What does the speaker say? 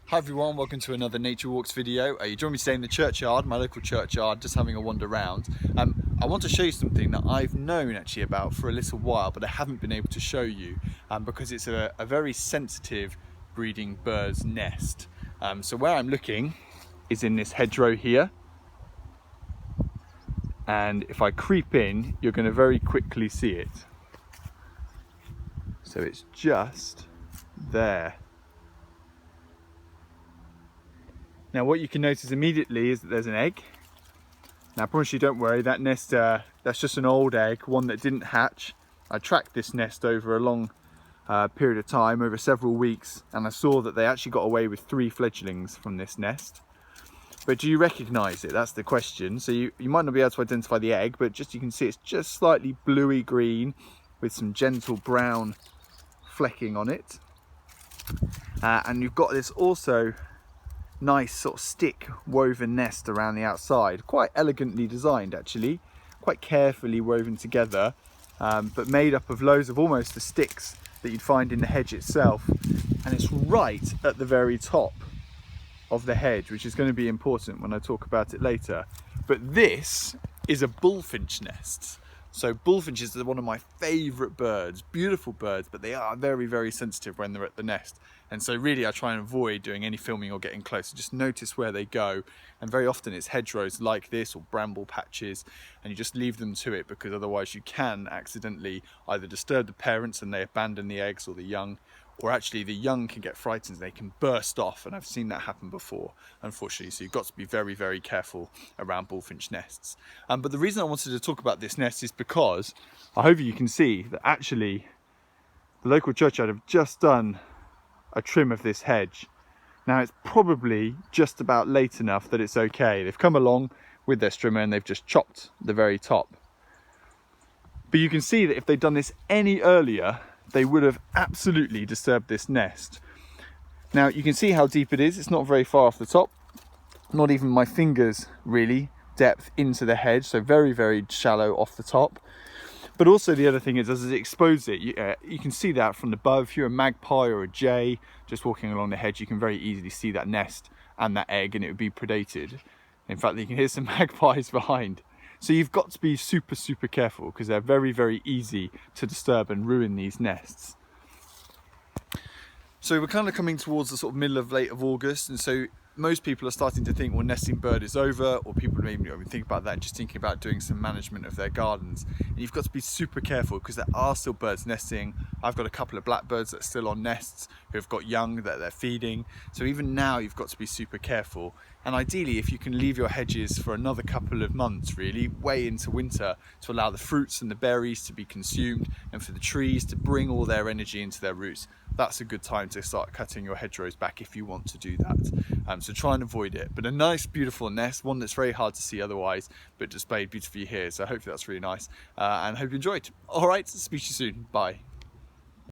Hi everyone, welcome to another Nature Walks video. You join me today in the churchyard, my local churchyard, just having a wander around. I want to show you something that I've known actually about for a little while, but I haven't been able to show you because it's a very sensitive breeding bird's nest. So where I'm looking is in this hedgerow here. And if I creep in, you're going to very quickly see it. So it's just there. Now what you can notice immediately is that there's an egg. Now I promise you, don't worry, that nest, that's just an old egg, one that didn't hatch. I tracked this nest over a long period of time, over several weeks, and I saw that they actually got away with 3 fledglings from this nest. But do you recognise it? That's the question. So you might not be able to identify the egg, but just you can see it's just slightly bluey green with some gentle brown flecking on it. And you've got this also nice sort of stick woven nest around the outside, quite elegantly designed actually, quite carefully woven together, but made up of loads of almost the sticks that you'd find in the hedge itself. And it's right at the very top of the hedge, which is going to be important when I talk about it later. But this is a bullfinch nest. So bullfinches are one of my favourite birds, beautiful birds, but they are very, very sensitive when they're at the nest. And so really I try and avoid doing any filming or getting close. Just notice where they go. And very often it's hedgerows like this or bramble patches, and you just leave them to it, because otherwise you can accidentally either disturb the parents and they abandon the eggs or the young, or actually the young can get frightened and they can burst off, and I've seen that happen before, unfortunately. So you've got to be very, very careful around bullfinch nests. But the reason I wanted to talk about this nest is because I hope you can see that actually the local churchyard have just done a trim of this hedge. Now it's probably just about late enough that it's okay. They've come along with their strimmer and they've just chopped the very top. But you can see that if they'd done this any earlier, they would have absolutely disturbed this nest. Now you can see how deep it is. It's not very far off the top, not even my fingers really depth into the hedge, so very, very shallow off the top. But also the other thing is, as it exposes it, you can see that from above. If you're a magpie or a jay just walking along the hedge, you can very easily see that nest and that egg, and it would be predated. In fact, you can hear some magpies behind. So you've got to be super, super careful, because they're very, very easy to disturb and ruin these nests. So we're kind of coming towards the sort of middle of late of August, and so most people are starting to think, well, nesting bird is over, or people maybe think about that and just thinking about doing some management of their gardens. And you've got to be super careful, because there are still birds nesting. I've got a couple of blackbirds that are still on nests who have got young that they're feeding. So even now you've got to be super careful. And ideally, if you can leave your hedges for another couple of months, really, way into winter, to allow the fruits and the berries to be consumed and for the trees to bring all their energy into their roots, that's a good time to start cutting your hedgerows back if you want to do that. So try and avoid it. But a nice, beautiful nest, one that's very hard to see otherwise, but displayed beautifully here. So hopefully that's really nice, and hope you enjoyed. All right, speak to you soon. Bye.